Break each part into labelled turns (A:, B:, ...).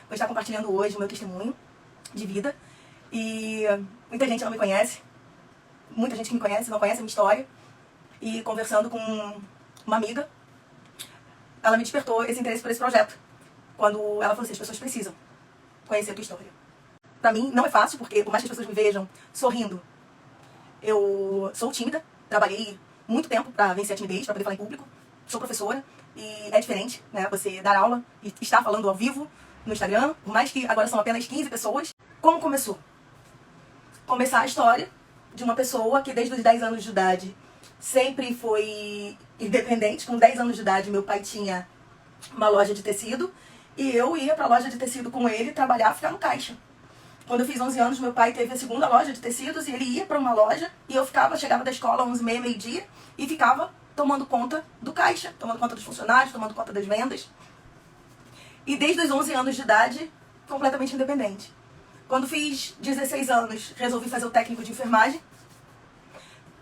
A: Vou estar compartilhando hoje o meu testemunho de vida. E muita gente não me conhece, muita gente que me conhece não conhece a minha história. E conversando com uma amiga, ela me despertou esse interesse por esse projeto. Quando ela falou assim, as pessoas precisam conhecer a tua história. Pra mim não é fácil, porque por mais que as pessoas me vejam sorrindo, eu sou tímida, trabalhei muito tempo pra vencer a timidez, pra poder falar em público. Sou professora e é diferente, né, você dar aula e estar falando ao vivo no Instagram, por mais que agora são apenas 15 pessoas. Como começou? Começar a história de uma pessoa que desde os 10 anos de idade sempre foi independente. Com 10 anos de idade meu pai tinha uma loja de tecido e eu ia pra loja de tecido com ele trabalhar, ficar no caixa. Quando eu fiz 11 anos, meu pai teve a segunda loja de tecidos e ele ia para uma loja e eu chegava da escola 11h30, meio-dia e ficava tomando conta do caixa, tomando conta dos funcionários, tomando conta das vendas. E desde os 11 anos de idade, completamente independente. Quando fiz 16 anos, resolvi fazer o técnico de enfermagem.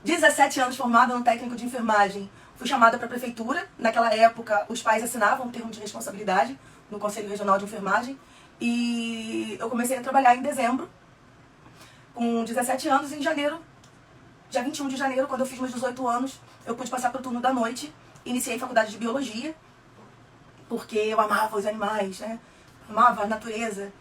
A: 17 anos formada no técnico de enfermagem, fui chamada para a prefeitura. Naquela época, os pais assinavam um termo de responsabilidade no Conselho Regional de Enfermagem. E eu comecei a trabalhar em dezembro, com 17 anos, e em janeiro, dia 21 de janeiro, quando eu fiz meus 18 anos, eu pude passar para o turno da noite. Iniciei faculdade de biologia, porque eu amava os animais, né? Amava a natureza.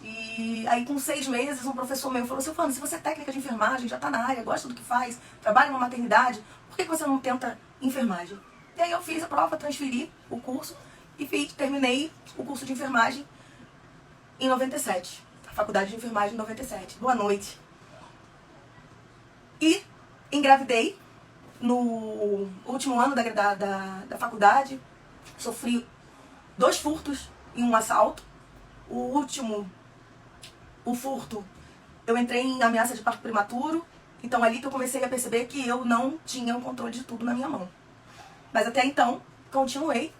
A: E aí, com 6 meses, um professor meu falou: Silvana, se você é técnica de enfermagem, já está na área, gosta do que faz, trabalha numa maternidade, por que você não tenta enfermagem? E aí eu fiz a prova, transferi o curso e terminei o curso de enfermagem em 97. A faculdade de enfermagem em 97. Boa noite. E engravidei no último ano da faculdade. Sofri 2 furtos e um assalto. O último, o furto, eu entrei em ameaça de parto prematuro. Então ali que eu comecei a perceber que eu não tinha o controle de tudo na minha mão. Mas até então, continuei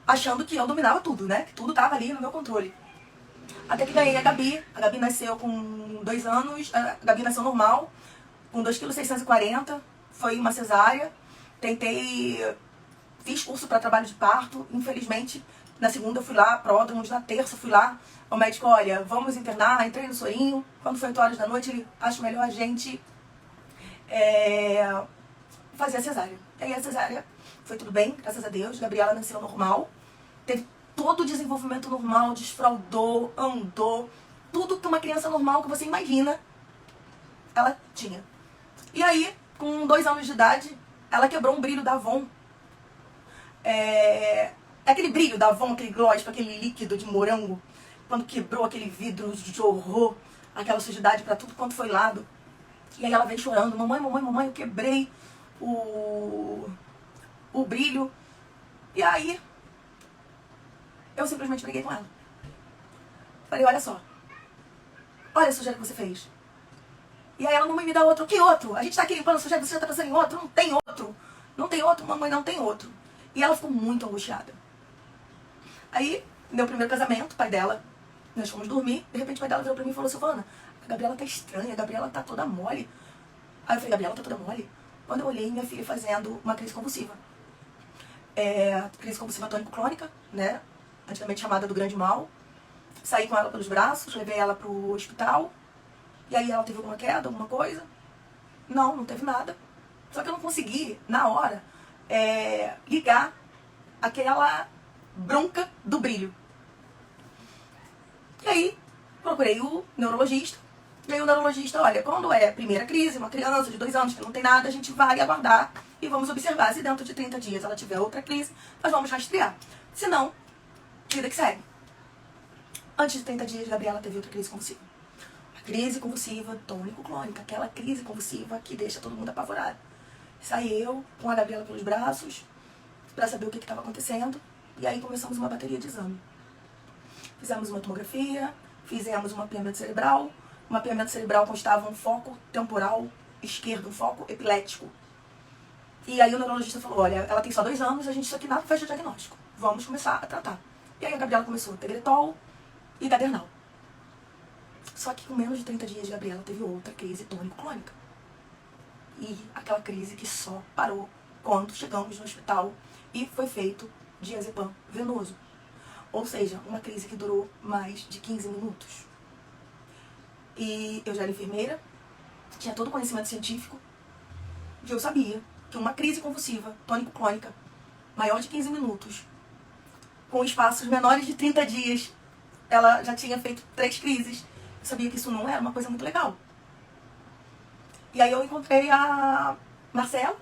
A: achando que eu dominava tudo, né? Que tudo estava ali no meu controle. Até que ganhei a Gabi. A Gabi nasceu com 2 anos. A Gabi nasceu normal, com 2,640 kg. Foi uma cesárea. Fiz curso para trabalho de parto. Infelizmente, na segunda eu fui lá, pródromos. Na terça eu fui lá. O médico, olha, vamos internar. Entrei no sorinho. Quando foi 8 horas da noite, ele acha melhor a gente fazer a cesárea. E aí a cesárea foi tudo bem, graças a Deus. Gabriela nasceu normal. Teve todo o desenvolvimento normal, desfraldou, andou, tudo que uma criança normal que você imagina, ela tinha. E aí, com 2 anos de idade, ela quebrou um brilho da Avon. Aquele brilho da Avon, aquele gloss, aquele líquido de morango, quando quebrou aquele vidro, jorrou aquela sujidade pra tudo quanto foi lado. E aí ela veio chorando: mamãe, mamãe, mamãe, eu quebrei o brilho. E aí eu simplesmente briguei com ela. Falei: olha só, olha a sujeira que você fez. E aí ela: mamãe, me dá outro. Que outro? A gente tá aqui limpando a sujeira, você já tá pensando em outro? Não tem outro. Não tem outro, mamãe, não tem outro. E ela ficou muito angustiada. Aí, meu primeiro casamento, pai dela, nós fomos dormir. De repente o pai dela virou pra mim e falou: Silvana, a Gabriela tá estranha, a Gabriela tá toda mole. Aí eu falei: Gabriela tá toda mole? Quando eu olhei, minha filha fazendo uma crise convulsiva. Crise convulsiva tônico-clônica, né? Antigamente chamada do grande mal. Saí com ela pelos braços, levei ela pro hospital. E aí ela teve alguma queda, alguma coisa? Não teve nada. Só que eu não consegui, na hora, ligar aquela bronca do brilho. E aí, procurei o neurologista. E aí o neurologista: olha, quando é primeira crise, uma criança de 2 anos que não tem nada, a gente vai aguardar e vamos observar. Se dentro de 30 dias ela tiver outra crise, nós vamos rastrear. Se não, vida que segue. Antes de 30 dias, Gabriela teve outra crise convulsiva. A crise convulsiva tônico-clônica, aquela crise convulsiva que deixa todo mundo apavorado. Saí eu com a Gabriela pelos braços para saber o que estava acontecendo. E aí começamos uma bateria de exame. Fizemos uma tomografia, fizemos um mapeamento cerebral. O mapeamento cerebral constava um foco temporal esquerdo, um foco epilético. E aí o neurologista falou: olha, ela tem só 2 anos, a gente isso aqui nada faz de diagnóstico. Vamos começar a tratar. E aí a Gabriela começou a Tegretol e Gadernal. Só que com menos de 30 dias, Gabriela teve outra crise tônico-clônica. E aquela crise que só parou quando chegamos no hospital e foi feito diazepam venoso. Ou seja, uma crise que durou mais de 15 minutos. E eu já era enfermeira, tinha todo o conhecimento científico, e eu sabia que uma crise convulsiva, tônico-clônica, maior de 15 minutos, com espaços menores de 30 dias, ela já tinha feito 3 crises. Eu sabia que isso não era uma coisa muito legal. E aí eu encontrei a Marcela,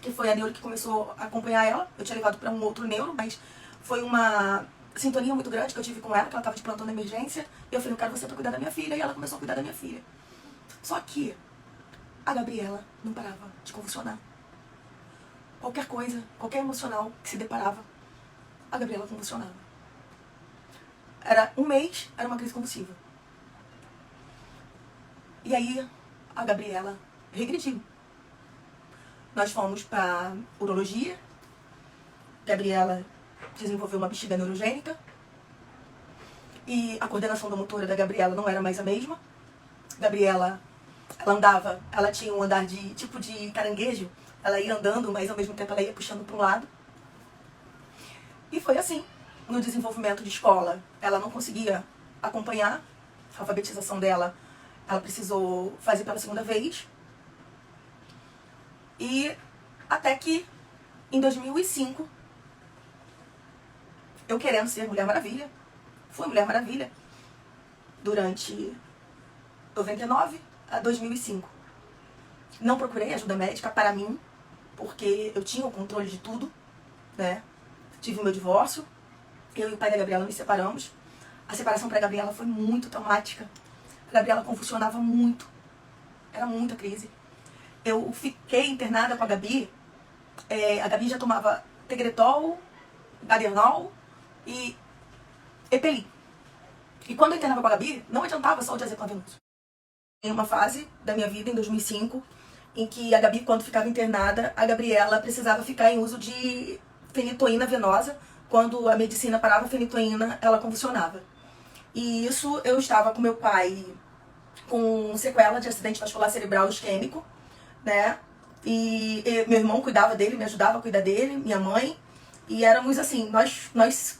A: que foi a neuro que começou a acompanhar ela. Eu tinha levado para um outro neuro, mas foi uma sintonia muito grande que eu tive com ela, que ela estava de plantão na emergência. E eu falei, eu quero você para cuidar da minha filha. E ela começou a cuidar da minha filha. Só que a Gabriela não parava de convulsionar. Qualquer coisa, qualquer emocional que se deparava, a Gabriela convulsionava. Era um mês, era uma crise convulsiva. E aí a Gabriela regrediu. Nós fomos para urologia. Gabriela desenvolveu uma bexiga neurogênica. E a coordenação da motora da Gabriela não era mais a mesma. Gabriela, ela andava, ela tinha um andar de tipo de caranguejo. Ela ia andando, mas ao mesmo tempo ela ia puxando para um lado. E foi assim. No desenvolvimento de escola, ela não conseguia acompanhar a alfabetização dela. Ela precisou fazer pela segunda vez. E até que, em 2005, eu querendo ser Mulher Maravilha, fui Mulher Maravilha durante 99 a 2005. Não procurei ajuda médica para mim, porque eu tinha o controle de tudo, né? Tive o meu divórcio, eu e o pai da Gabriela nos separamos. A separação para a Gabriela foi muito traumática. A Gabriela convulsionava muito, era muita crise. Eu fiquei internada com a Gabi já tomava Tegretol, Gadernal e Epeli. E quando eu internava com a Gabi, não adiantava só o diazepam venoso. Em uma fase da minha vida, em 2005, em que a Gabi, quando ficava internada, a Gabriela precisava ficar em uso de fenitoína venosa. Quando a medicina parava a fenitoína, ela convulsionava. E isso eu estava com meu pai com sequela de acidente vascular cerebral isquêmico, né? E meu irmão cuidava dele, me ajudava a cuidar dele, minha mãe. E éramos assim, nós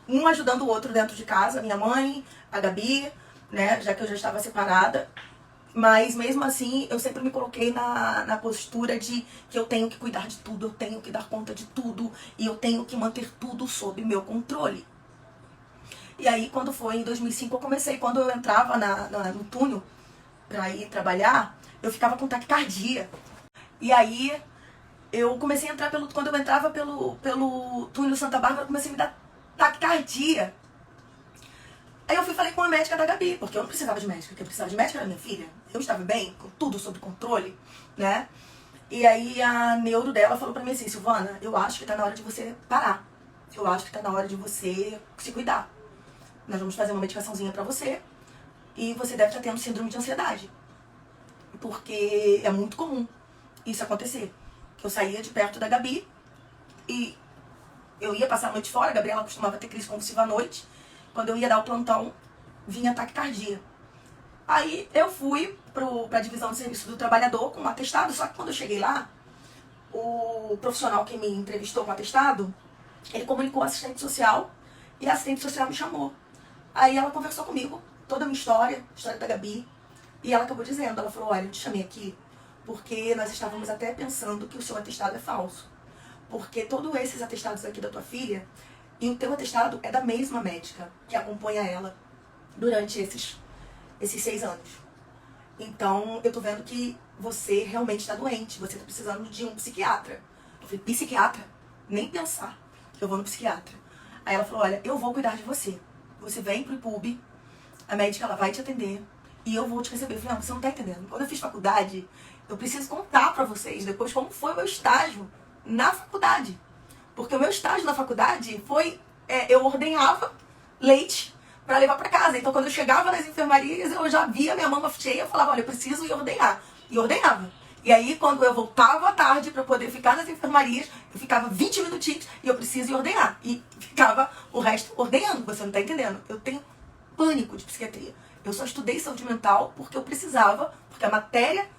A: um ajudando o outro dentro de casa, minha mãe, a Gabi, né? Já que eu já estava separada. Mas mesmo assim, eu sempre me coloquei na postura de que eu tenho que cuidar de tudo, eu tenho que dar conta de tudo e eu tenho que manter tudo sob meu controle. E aí, quando foi em 2005, eu comecei, quando eu entrava no túnel para ir trabalhar, eu ficava com taquicardia. E aí, eu comecei a entrar quando eu entrava pelo túnel Santa Bárbara, eu comecei a me dar taquicardia. Aí eu falei com a médica da Gabi, porque eu não precisava de médica, porque eu precisava de médica era minha filha. Eu estava bem, com tudo sob controle, né? E aí a neuro dela falou pra mim assim, Silvana, eu acho que tá na hora de você parar. Eu acho que tá na hora de você se cuidar. Nós vamos fazer uma medicaçãozinha pra você e você deve estar tendo síndrome de ansiedade. Porque é muito comum isso acontecer. Eu saía de perto da Gabi e eu ia passar a noite fora, a Gabriela costumava ter crise convulsiva à noite. Quando eu ia dar o plantão, vinha taquicardia. Aí eu fui pra divisão de serviço do trabalhador com um atestado, só que quando eu cheguei lá, o profissional que me entrevistou com o atestado, ele comunicou ao assistente social e a assistente social me chamou. Aí ela conversou comigo, toda a minha história, a história da Gabi, e ela acabou dizendo, ela falou, olha, eu te chamei aqui porque nós estávamos até pensando que o seu atestado é falso. Porque todos esses atestados aqui da tua filha, e o teu atestado é da mesma médica que acompanha ela durante esses 6 anos. Então, eu tô vendo que você realmente está doente, você tá precisando de um psiquiatra. Eu falei, psiquiatra? Nem pensar que eu vou no psiquiatra. Aí ela falou, olha, eu vou cuidar de você. Você vem pro IPUB, a médica ela vai te atender e eu vou te receber. Eu falei, não, você não tá entendendo. Quando eu fiz faculdade, eu preciso contar pra vocês depois como foi o meu estágio na faculdade. Porque o meu estágio na faculdade foi, eu ordenhava leite para levar para casa. Então, quando eu chegava nas enfermarias, eu já via minha mama cheia, eu falava, olha, eu preciso ir ordenhar. E ordenhava. E aí, quando eu voltava à tarde para poder ficar nas enfermarias, eu ficava 20 minutinhos e eu preciso ir ordenhar. E ficava o resto ordenhando, você não tá entendendo. Eu tenho pânico de psiquiatria. Eu só estudei saúde mental porque eu precisava, porque a matéria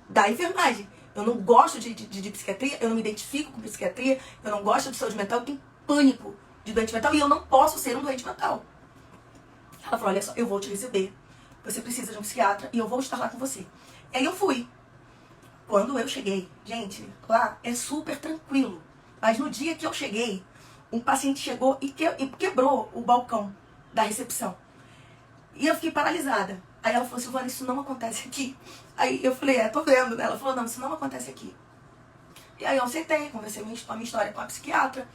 A: da enfermagem. Eu não gosto de psiquiatria, eu não me identifico com psiquiatria, eu não gosto de saúde mental, eu tenho pânico de doente mental e eu não posso ser um doente mental. Ela falou, olha só, eu vou te receber, você precisa de um psiquiatra e eu vou estar lá com você. E aí eu fui. Quando eu cheguei, gente, lá é super tranquilo. Mas no dia que eu cheguei, um paciente chegou e quebrou o balcão da recepção. E eu fiquei paralisada. Aí ela falou, Silvana, isso não acontece aqui. Aí eu falei, tô vendo, né? Ela falou, não, isso não acontece aqui. E aí eu sentei, conversei a minha história com a psiquiatra.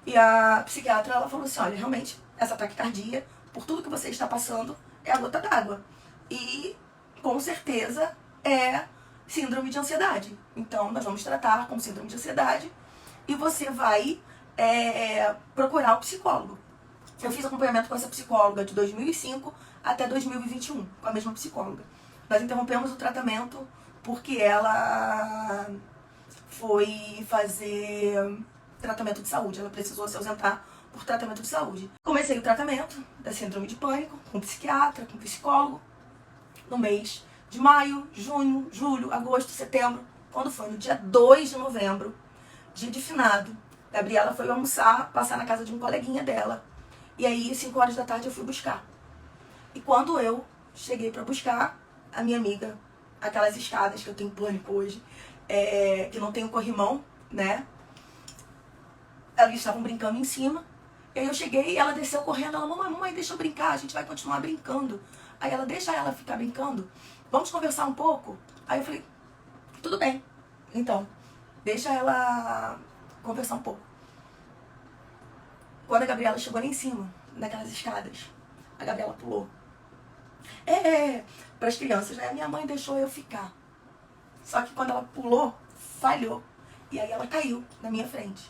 A: E a psiquiatra, ela falou assim, olha, realmente, essa taquicardia, por tudo que você está passando, é a gota d'água. E, com certeza, é síndrome de ansiedade. Então, nós vamos tratar com síndrome de ansiedade e você vai procurar um psicólogo. Eu fiz acompanhamento com essa psicóloga de 2005 até 2021, com a mesma psicóloga. Nós interrompemos o tratamento porque ela foi fazer tratamento de saúde. Ela precisou se ausentar por tratamento de saúde. Comecei o tratamento da síndrome de pânico com psiquiatra, com psicólogo, no mês de maio, junho, julho, agosto, setembro. Quando foi no dia 2 de novembro, dia de finado, Gabriela foi almoçar, passar na casa de um coleguinha dela. E aí, 5 horas da tarde, eu fui buscar. E quando eu cheguei para buscar, a minha amiga, aquelas escadas que eu tenho pânico hoje, que não tem o corrimão, né? Eles estavam brincando em cima. E aí eu cheguei e ela desceu correndo. Ela, mamãe, deixa eu brincar, a gente vai continuar brincando. Aí ela, deixa ela ficar brincando, vamos conversar um pouco? Aí eu falei, tudo bem. Então, deixa ela conversar um pouco. Quando a Gabriela chegou lá em cima, naquelas escadas, a Gabriela pulou. Para as crianças, né? Minha mãe deixou eu ficar. Só que quando ela pulou, falhou. E aí ela caiu na minha frente.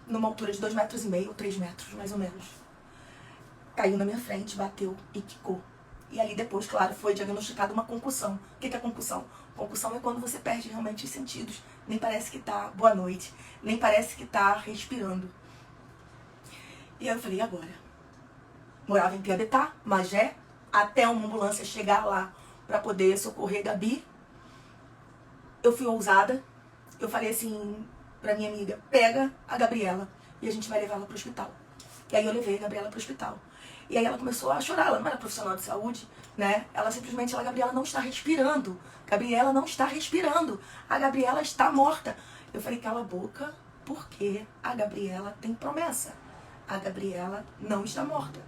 A: Numa altura de 2,5 metros ou 3 metros, mais ou menos. Caiu na minha frente, bateu e quicou. E ali depois, claro, foi diagnosticada uma concussão. O que é concussão? Concussão é quando você perde realmente os sentidos. Nem parece que tá boa noite. Nem parece que tá respirando. E aí eu falei, e agora? Morava em Piadetá, Magé, até uma ambulância chegar lá para poder socorrer Gabi. Eu fui ousada. Eu falei assim pra minha amiga, pega a Gabriela e a gente vai levar ela pro hospital. E aí eu levei a Gabriela pro hospital. E aí ela começou a chorar, ela não era profissional de saúde, né? Ela simplesmente, Gabriela não está respirando. Gabriela não está respirando. A Gabriela está morta. Eu falei, cala a boca, porque a Gabriela tem promessa. A Gabriela não está morta.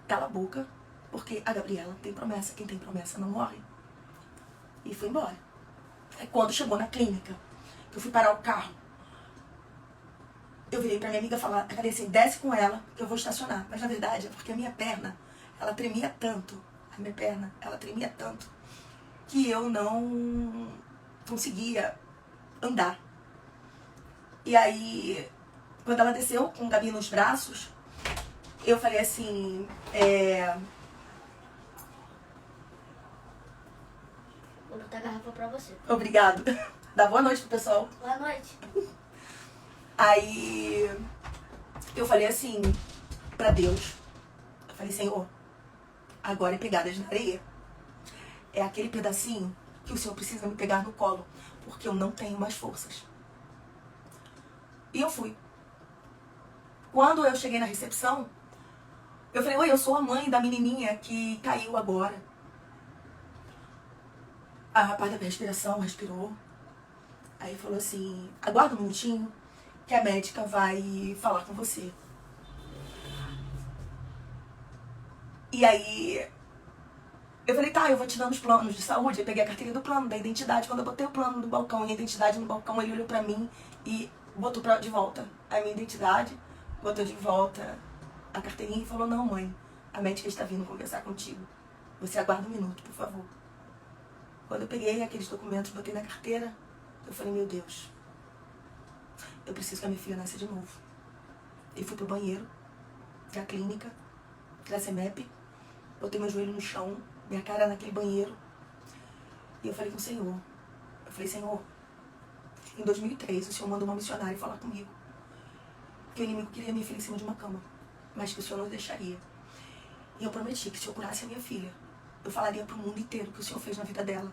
A: Cala a boca, porque a Gabriela tem promessa. Quem tem promessa não morre. E fui embora. Aí quando chegou na clínica, eu fui parar o carro, eu virei pra minha amiga falar, falei assim, desce com ela, que eu vou estacionar. Mas na verdade é porque a minha perna, ela tremia tanto, que eu não conseguia andar. E aí, quando ela desceu com o Gabi nos braços, eu falei assim,
B: Vou botar a garrafa pra você.
A: Obrigado. Dá boa noite pro pessoal.
B: Boa noite.
A: Aí eu falei assim pra Deus, eu falei, Senhor, agora é pegadas na areia. É aquele pedacinho que o Senhor precisa me pegar no colo, porque eu não tenho mais forças. E eu fui. Quando eu cheguei na recepção, eu falei, oi, eu sou a mãe da menininha que caiu agora. A rapaz da respiração respirou. Aí falou assim, aguarda um minutinho que a médica vai falar com você. E aí eu falei, tá, eu vou te dando os planos de saúde. Eu peguei a carteirinha do plano, da identidade. Quando eu botei o plano no balcão e a identidade no balcão, ele olhou pra mim e botou de volta a minha identidade, botou de volta a carteirinha e falou, não, mãe, a médica está vindo conversar contigo. Você aguarda um minuto, por favor. Quando eu peguei aqueles documentos, botei na carteira, eu falei, meu Deus, eu preciso que a minha filha nasça de novo. E fui pro banheiro da clínica, da CEMEP, botei meu joelho no chão, minha cara naquele banheiro, e eu falei com o Senhor. Eu falei, Senhor, em 2003 o Senhor mandou uma missionária falar comigo que o inimigo queria minha filha em cima de uma cama, mas que o Senhor não deixaria. E eu prometi que se eu curasse a minha filha, eu falaria pro mundo inteiro o que o Senhor fez na vida dela.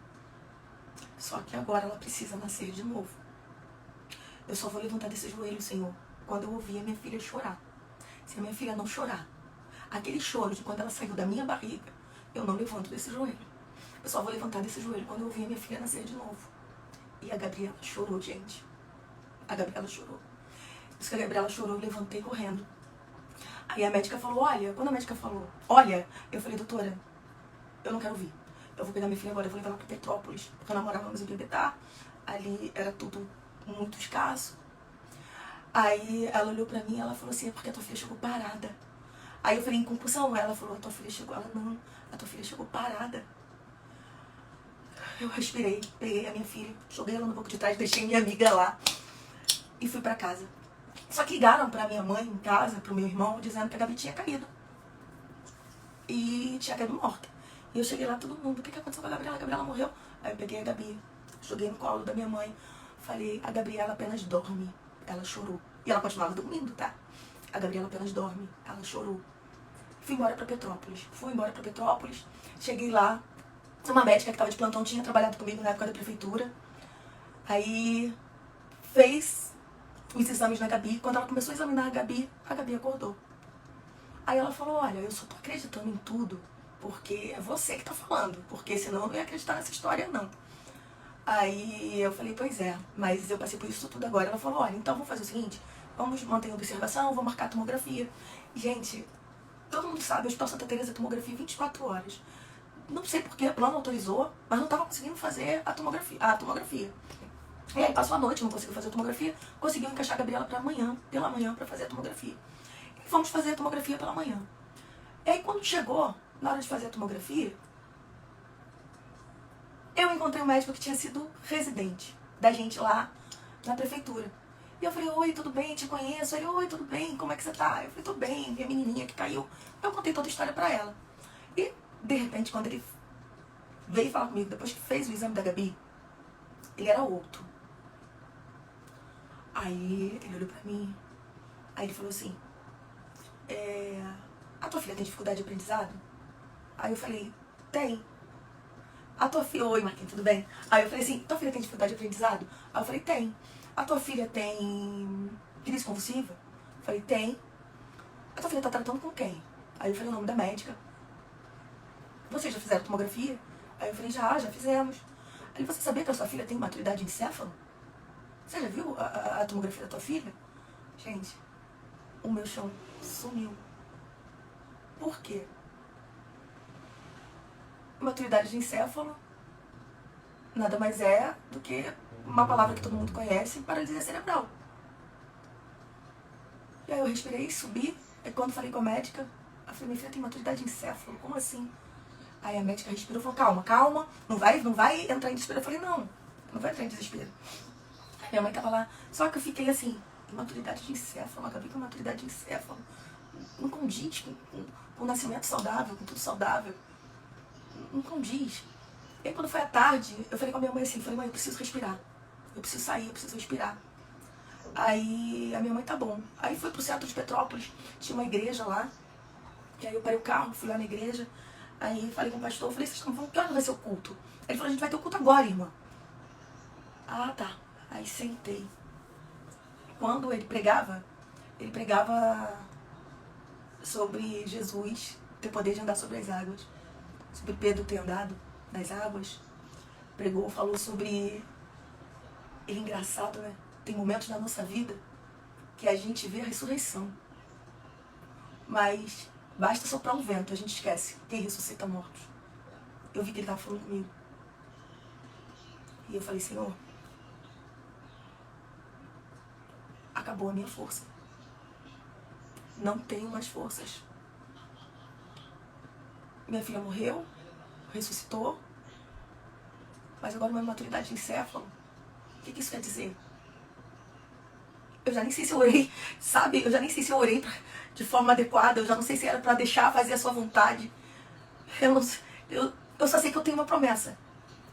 A: Só que agora ela precisa nascer de novo. Eu só vou levantar desse joelho, Senhor, quando eu ouvir a minha filha chorar. Se a minha filha não chorar, aquele choro de quando ela saiu da minha barriga, eu não levanto desse joelho. Eu só vou levantar desse joelho quando eu ouvir a minha filha nascer de novo. E a Gabriela chorou, gente. A Gabriela chorou. Isso que a Gabriela chorou, eu levantei correndo. Aí a médica falou, olha, quando a médica falou, olha, eu falei, doutora, eu não quero vir. Eu vou pegar minha filha agora, eu vou levar ela pra Petrópolis, porque nós morávamos em Pimbetá. Ali era tudo muito escasso. Aí ela olhou pra mim e ela falou assim, é porque a tua filha chegou parada. Aí eu falei, em compulsão. Ela falou, a tua filha chegou. Ela, não, a tua filha chegou parada. Eu respirei, peguei a minha filha, joguei ela no banco de trás, deixei minha amiga lá e fui pra casa. Só que ligaram pra minha mãe em casa, pro meu irmão, dizendo que a Gabi tinha caído. E tinha caído morta. E eu cheguei lá, todo mundo, o que aconteceu com a Gabriela? A Gabriela morreu. Aí eu peguei a Gabi, joguei no colo da minha mãe. Falei, a Gabriela apenas dorme. Ela chorou. E ela continuava dormindo, tá? A Gabriela apenas dorme. Ela chorou. Fui embora pra Petrópolis. Cheguei lá. Uma médica que estava de plantão tinha trabalhado comigo na época da prefeitura. Aí fez os exames na Gabi. Quando ela começou a examinar a Gabi acordou. Aí ela falou, olha, eu só tô acreditando em tudo porque é você que tá falando. Porque senão eu não ia acreditar nessa história, não. Aí eu falei, pois é, mas eu passei por isso tudo agora. Ela falou, olha, então vamos fazer o seguinte, vamos manter a observação, vou marcar a tomografia. Gente, todo mundo sabe, o Hospital Santa Teresa tomografia 24 horas. Não sei porque a plano autorizou, mas não estava conseguindo fazer a tomografia. E aí passou a noite, não conseguiu fazer a tomografia, conseguiu encaixar a Gabriela pela manhã, para fazer a tomografia. E fomos fazer a tomografia pela manhã. E aí quando chegou, na hora de fazer a tomografia, eu encontrei um médico que tinha sido residente da gente lá na prefeitura. E eu falei, oi, tudo bem? Te conheço. Ele, oi, tudo bem? Como é que você tá? Eu falei, tô bem, minha menininha que caiu. Eu contei toda a história pra ela. E, de repente, quando ele veio falar comigo, depois que fez o exame da Gabi, ele era outro. Aí ele olhou pra mim, aí ele falou assim, a tua filha tem dificuldade de aprendizado? Aí eu falei, tem. A tua filha, oi Marquinhos, tudo bem? Aí eu falei assim, tua filha tem dificuldade de aprendizado? Aí eu falei, tem. A tua filha tem crise convulsiva? Eu falei, tem. A tua filha tá tratando com quem? Aí eu falei o nome da médica. Vocês já fizeram tomografia? Aí eu falei, já fizemos. Aí você sabia que a sua filha tem maturidade encéfalo? Você já viu a tomografia da tua filha? Gente, o meu chão sumiu. Por quê? Maturidade de encéfalo nada mais é do que uma palavra que todo mundo conhece, paralisia cerebral. E aí eu respirei, subi, e quando falei com a médica, eu falei, minha filha tem maturidade de encéfalo, como assim? Aí a médica respirou e falou, calma, não vai entrar em desespero. Eu falei, não vai entrar em desespero. Aí minha mãe tava lá, só que eu fiquei assim, maturidade de encéfalo, acabei com maturidade de encéfalo. Não condiz com o nascimento saudável, com tudo saudável. Não condiz. E aí quando foi à tarde, eu falei com a minha mãe assim, mãe, eu preciso respirar. Eu preciso sair, eu preciso respirar. Aí a minha mãe, tá bom. Aí foi pro centro de Petrópolis, tinha uma igreja lá. E aí eu parei o carro, fui lá na igreja. Aí falei com o pastor, falei, vocês estão falando que hora vai ser o culto? Ele falou, a gente vai ter o culto agora, irmã. Ah, tá. Aí sentei. Quando ele pregava sobre Jesus ter poder de andar sobre as águas. Sobre Pedro ter andado nas águas. Pregou, falou sobre... Ele é engraçado, né? Tem momentos na nossa vida que a gente vê a ressurreição. Mas basta soprar um vento, a gente esquece. Quem ressuscita mortos? Eu vi que ele estava falando comigo. E eu falei, Senhor, acabou a minha força. Não tenho mais forças. Minha filha morreu, ressuscitou, mas agora uma maturidade de encéfalo. O que isso quer dizer? Eu já nem sei se eu orei, sabe? Eu já nem sei se eu orei de forma adequada. Eu já não sei se era para deixar fazer a sua vontade. Eu só sei que eu tenho uma promessa.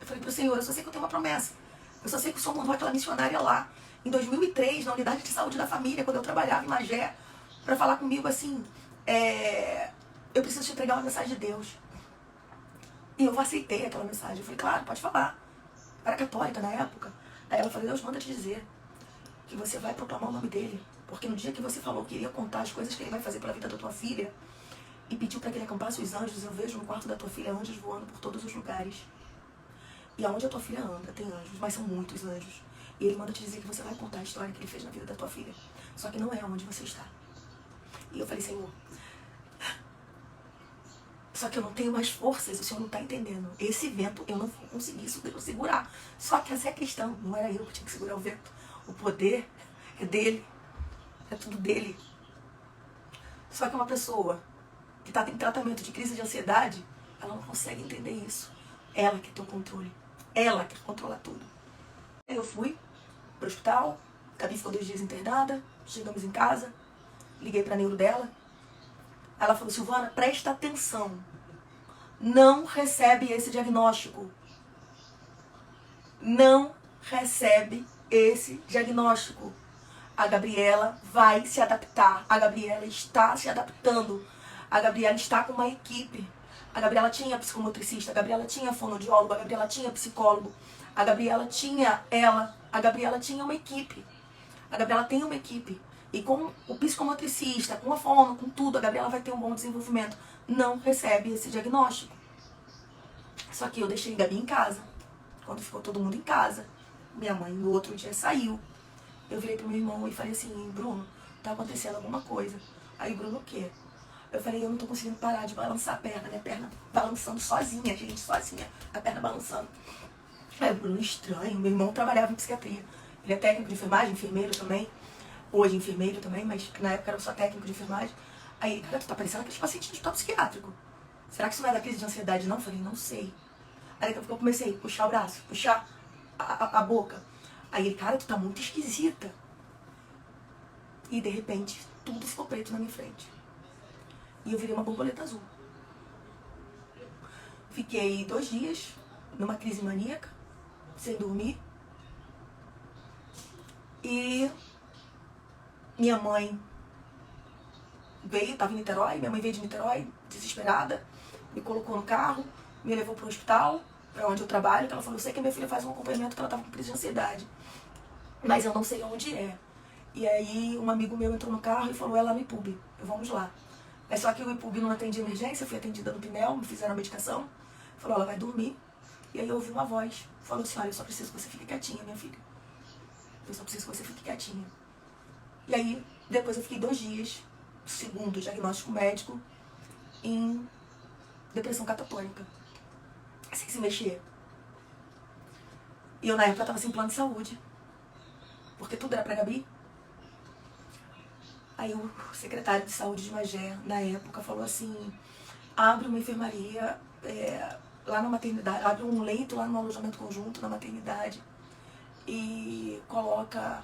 A: Eu falei pro Senhor, eu só sei que eu tenho uma promessa. Eu só sei que o Senhor mandou aquela missionária lá, em 2003, na unidade de saúde da família, quando eu trabalhava em Magé, para falar comigo assim, eu preciso te entregar uma mensagem de Deus. E eu aceitei aquela mensagem. Eu falei, claro, pode falar. Eu era católica na época. Aí ela falou, Deus manda te dizer que você vai proclamar o nome dele Porque no dia que você falou que iria contar as coisas que ele vai fazer pela vida da tua filha e pediu para que ele acampasse os anjos, eu vejo no quarto da tua filha anjos voando por todos os lugares. E aonde a tua filha anda tem anjos, mas são muitos anjos. E ele manda te dizer que você vai contar a história que ele fez na vida da tua filha. Só que não é onde você está. E eu falei, Senhor, só que eu não tenho mais forças, o Senhor não está entendendo. Esse vento eu não vou conseguir segurar. Só que essa é a questão, não era eu que tinha que segurar o vento. O poder é dele, é tudo dele. Só que uma pessoa que está em tratamento de crise de ansiedade, ela não consegue entender isso. Ela que tem o controle, ela que controla tudo. Eu fui pro hospital, Gabi ficou 2 dias internada, chegamos em casa, liguei pra neuro dela. Ela falou, Silvana, presta atenção, não recebe esse diagnóstico. Não recebe esse diagnóstico. A Gabriela vai se adaptar, a Gabriela está se adaptando, a Gabriela está com uma equipe. A Gabriela tinha psicomotricista, a Gabriela tinha fonoaudiólogo, a Gabriela tinha psicólogo, a Gabriela tinha uma equipe. A Gabriela tem uma equipe. E com o psicomotricista, com a fono, com tudo, a Gabriela vai ter um bom desenvolvimento. Não recebe esse diagnóstico. Só que eu deixei a Gabi em casa. Quando ficou todo mundo em casa, minha mãe no outro dia saiu. Eu virei pro meu irmão e falei assim, Bruno, tá acontecendo alguma coisa. Aí o Bruno, o quê? Eu falei, eu não tô conseguindo parar de balançar a perna, minha perna balançando sozinha, gente, sozinha, a perna balançando. Aí o Bruno, estranho, meu irmão trabalhava em psiquiatria. Ele é técnico de enfermagem, enfermeiro também. Hoje enfermeiro também, mas na época era só técnico de enfermagem. Aí, cara, tu tá parecendo aqueles pacientes de hospital psiquiátrico. Será que isso não é da crise de ansiedade, não? Eu falei, não sei. Aí daqui a pouco eu comecei a puxar o braço, puxar a boca. Aí ele, cara, tu tá muito esquisita. E de repente, tudo ficou preto na minha frente. E eu virei uma borboleta azul. Fiquei 2 dias numa crise maníaca, sem dormir. E minha mãe veio, estava em Niterói, minha mãe veio de Niterói, desesperada, me colocou no carro, me levou para o hospital, para onde eu trabalho, que ela falou, eu sei que minha filha faz um acompanhamento, que ela estava com crise de ansiedade, mas eu não sei onde é. E aí um amigo meu entrou no carro e falou, é lá no IPUB, vamos lá. Mas só que o IPUB não atende emergência, eu fui atendida no Pinel, me fizeram a medicação, falou, ela vai dormir. E aí eu ouvi uma voz, falou assim, olha, eu só preciso que você fique quietinha, minha filha. Eu só preciso que você fique quietinha. E aí, depois eu fiquei 2 dias, segundo o diagnóstico médico, em depressão catatônica, sem se mexer. E eu, na época, estava sem plano de saúde, porque tudo era pra Gabi. Aí o secretário de saúde de Magé, na época, falou assim, abre uma enfermaria lá na maternidade, abre um leito lá no alojamento conjunto, na maternidade, e coloca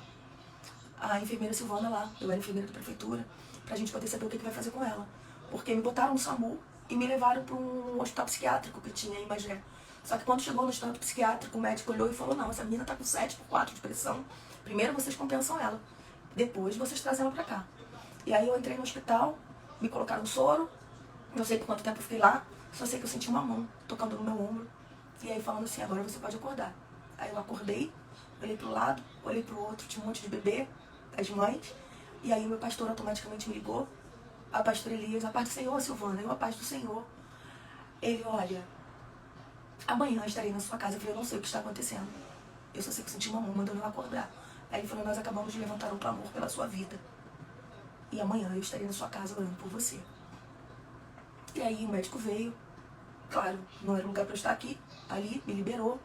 A: a enfermeira Silvana lá, eu era enfermeira da prefeitura, pra gente poder saber o que vai fazer com ela. Porque me botaram no SAMU e me levaram para um hospital psiquiátrico que tinha em Magé. Só que quando chegou no hospital psiquiátrico, o médico olhou e falou, não, essa menina tá com 7/4 de pressão. Primeiro vocês compensam ela, depois vocês trazem ela pra cá. E aí eu entrei no hospital, me colocaram soro, não sei por quanto tempo eu fiquei lá, só sei que eu senti uma mão tocando no meu ombro. E aí falando assim, agora você pode acordar. Aí eu acordei, olhei pro lado, olhei pro outro, tinha um monte de bebê, as mães. E aí o meu pastor automaticamente me ligou, a pastora Elias, a paz do Senhor, Silvana, eu a paz do Senhor. Ele, olha, amanhã estarei na sua casa. Eu falei, eu não sei o que está acontecendo. Eu só sei que eu senti uma mão mandando eu acordar. Aí ele falou, nós acabamos de levantar um clamor pela sua vida. E amanhã eu estarei na sua casa orando por você. E aí o médico veio. Claro, não era lugar para eu estar aqui. Ali, me liberou.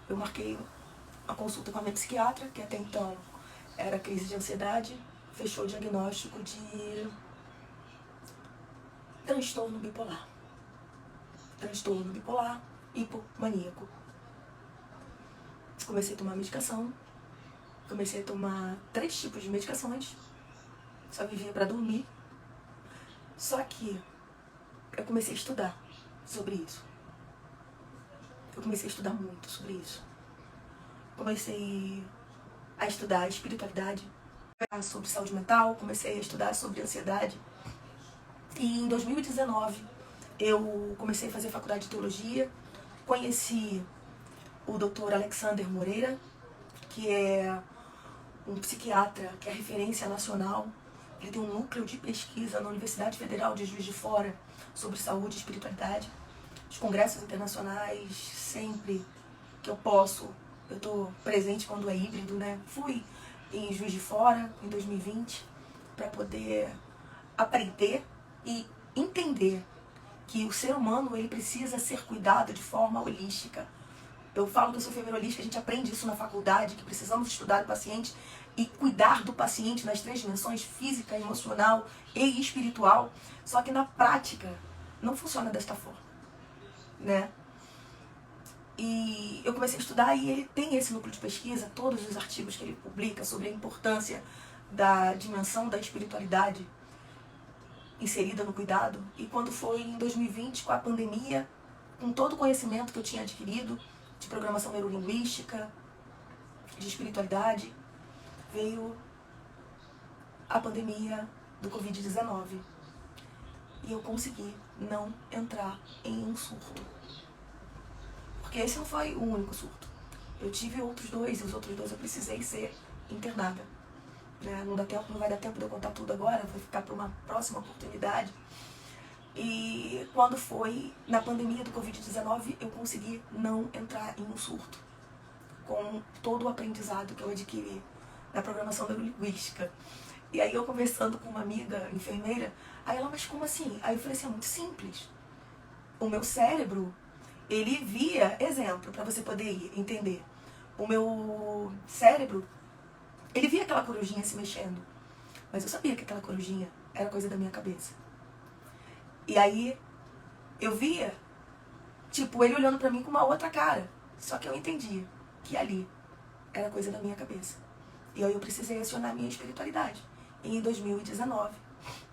A: Eu marquei uma consulta com a minha psiquiatra, que até então era crise de ansiedade. Fechou o diagnóstico de transtorno bipolar. Transtorno bipolar hipomaníaco. Comecei a tomar medicação. Comecei a tomar 3 tipos de medicações. Só vivia para dormir. Só que eu comecei a estudar sobre isso. Eu comecei a estudar muito sobre isso. Comecei a estudar espiritualidade, sobre saúde mental, comecei a estudar sobre ansiedade. E em 2019 eu comecei a fazer faculdade de teologia, conheci o Dr. Alexander Moreira, que é um psiquiatra que é referência nacional. Ele tem um núcleo de pesquisa na Universidade Federal de Juiz de Fora sobre saúde e espiritualidade. Os congressos internacionais, sempre que eu posso, eu estou presente quando é híbrido, né? Fui em Juiz de Fora em 2020 para poder aprender e entender que o ser humano ele precisa ser cuidado de forma holística. Eu falo que eu sou enfermeira holística, a gente aprende isso na faculdade, que precisamos estudar o paciente e cuidar do paciente nas 3 dimensões, física, emocional e espiritual. Só que na prática não funciona desta forma, né? E eu comecei a estudar e ele tem esse núcleo de pesquisa, todos os artigos que ele publica sobre a importância da dimensão da espiritualidade inserida no cuidado. E quando foi em 2020, com a pandemia, com todo o conhecimento que eu tinha adquirido de programação neurolinguística, de espiritualidade, veio a pandemia do Covid-19. E eu consegui não entrar em um surto. Porque esse não foi o único surto. Eu tive outros 2, e os outros 2 eu precisei ser internada. Não vai dar tempo de eu contar tudo agora, vai ficar para uma próxima oportunidade. E quando foi na pandemia do Covid-19, eu consegui não entrar em um surto, com todo o aprendizado que eu adquiri na programação neurolinguística. E aí eu conversando com uma amiga enfermeira, aí ela, mas como assim? Aí eu falei assim, é muito simples. O meu cérebro, ele via, exemplo, para você poder entender, o meu cérebro, ele via aquela corujinha se mexendo, mas eu sabia que aquela corujinha era coisa da minha cabeça. E aí eu via, tipo, ele olhando pra mim com uma outra cara, só que eu entendia que ali era coisa da minha cabeça. E aí eu precisei acionar a minha espiritualidade. E em 2019,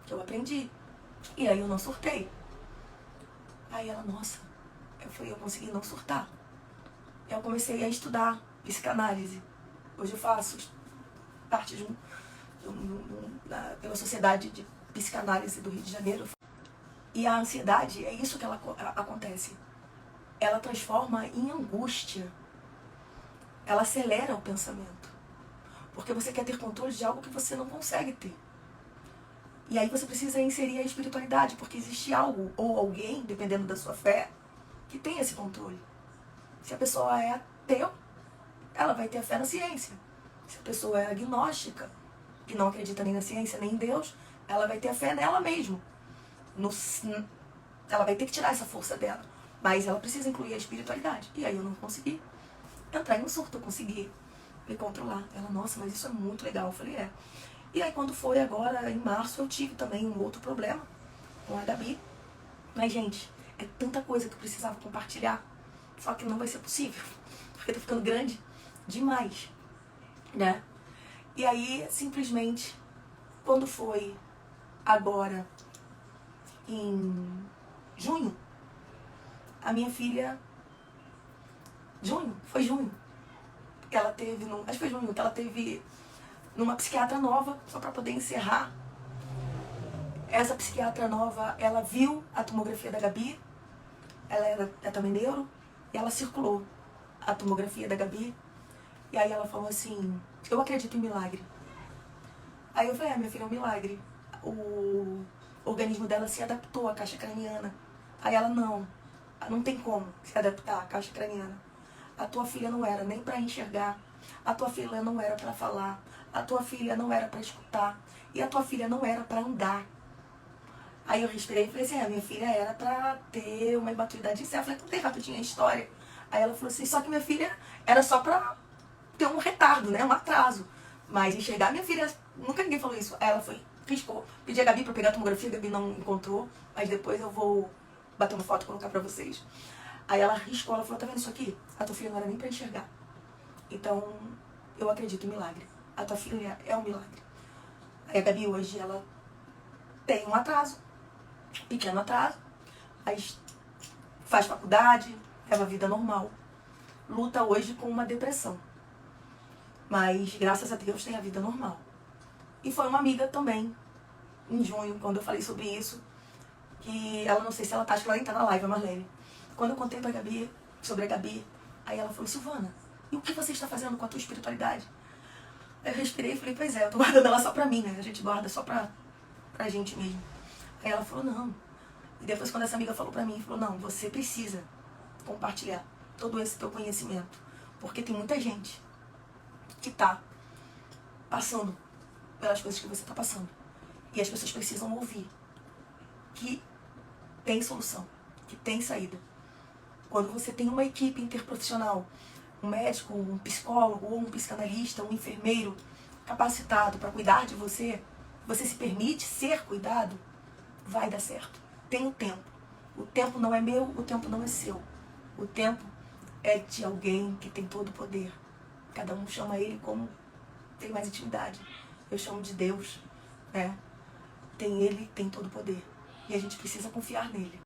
A: que eu aprendi. E aí eu não surtei. Aí ela, nossa, eu consegui não surtar. Eu comecei a estudar psicanálise. Hoje eu faço parte pela Sociedade de Psicanálise do Rio de Janeiro. E a ansiedade, é isso que ela acontece. Ela transforma em angústia. Ela acelera o pensamento. Porque você quer ter controle de algo que você não consegue ter. E aí você precisa inserir a espiritualidade, porque existe algo ou alguém, dependendo da sua fé, que tem esse controle. Se a pessoa é ateu, ela vai ter a fé na ciência. Se a pessoa é agnóstica, que não acredita nem na ciência nem em Deus, ela vai ter a fé nela mesma. Ela vai ter que tirar essa força dela. Mas ela precisa incluir a espiritualidade. E aí eu não consegui entrar em um surto, eu consegui me controlar. Ela, nossa, mas isso é muito legal. Eu falei, é. E aí quando foi agora, em março, eu tive também um outro problema com a Gabi. Mas, gente, é tanta coisa que eu precisava compartilhar. Só que não vai ser possível. Porque tá ficando grande demais, né? E aí, simplesmente, quando foi agora, em junho, a minha filha... Foi junho. Ela teve, acho que foi junho, que ela teve numa psiquiatra nova, só para poder encerrar. Essa psiquiatra nova, ela viu a tomografia da Gabi, ela é também neuro, e ela circulou a tomografia da Gabi, e aí ela falou assim, eu acredito em milagre. Aí eu falei, minha filha, é um milagre. O organismo dela se adaptou à caixa craniana. Aí ela, não tem como se adaptar à caixa craniana. A tua filha não era nem para enxergar, a tua filha não era para falar, a tua filha não era para escutar, e a tua filha não era para andar. Aí eu respirei e falei assim, minha filha era para ter uma imaturidade em céu. Eu falei, contei rapidinho a história. Aí ela falou assim, só que minha filha era só para ter um retardo, né, um atraso. Mas enxergar minha filha, nunca ninguém falou isso. Aí ela foi, riscou, pedi a Gabi para pegar a tomografia, a Gabi não encontrou, mas depois eu vou bater uma foto e colocar para vocês. Aí ela riscou, ela falou, tá vendo isso aqui? A tua filha não era nem para enxergar. Então, eu acredito em milagre. A tua filha é um milagre. Aí a Gabi hoje, ela tem um atraso, pequeno atraso, mas faz faculdade, leva a vida normal. Luta hoje com uma depressão. Mas, graças a Deus, tem a vida normal. E foi uma amiga também, em junho, quando eu falei sobre isso, que ela, não sei se ela tá, acho que ela nem tá na live, a Marlene. Quando eu contei pra Gabi, sobre a Gabi, aí ela falou, Silvana, e o que você está fazendo com a tua espiritualidade? Aí eu respirei e falei, pois é, eu tô guardando ela só pra mim, né? A gente guarda só pra gente mesmo. Aí ela falou, não. E depois quando essa amiga falou pra mim, falou, não, você precisa compartilhar todo esse teu conhecimento. Porque tem muita gente que tá passando pelas coisas que você tá passando. E as pessoas precisam ouvir que tem solução, que tem saída. Quando você tem uma equipe interprofissional, um médico, um psicólogo, ou um psicanalista, um enfermeiro capacitado para cuidar de você, você se permite ser cuidado, vai dar certo. Tem um tempo. O tempo não é meu, o tempo não é seu. O tempo é de alguém que tem todo o poder. Cada um chama ele como tem mais intimidade. Eu chamo de Deus, né? Tem ele, tem todo o poder. E a gente precisa confiar nele.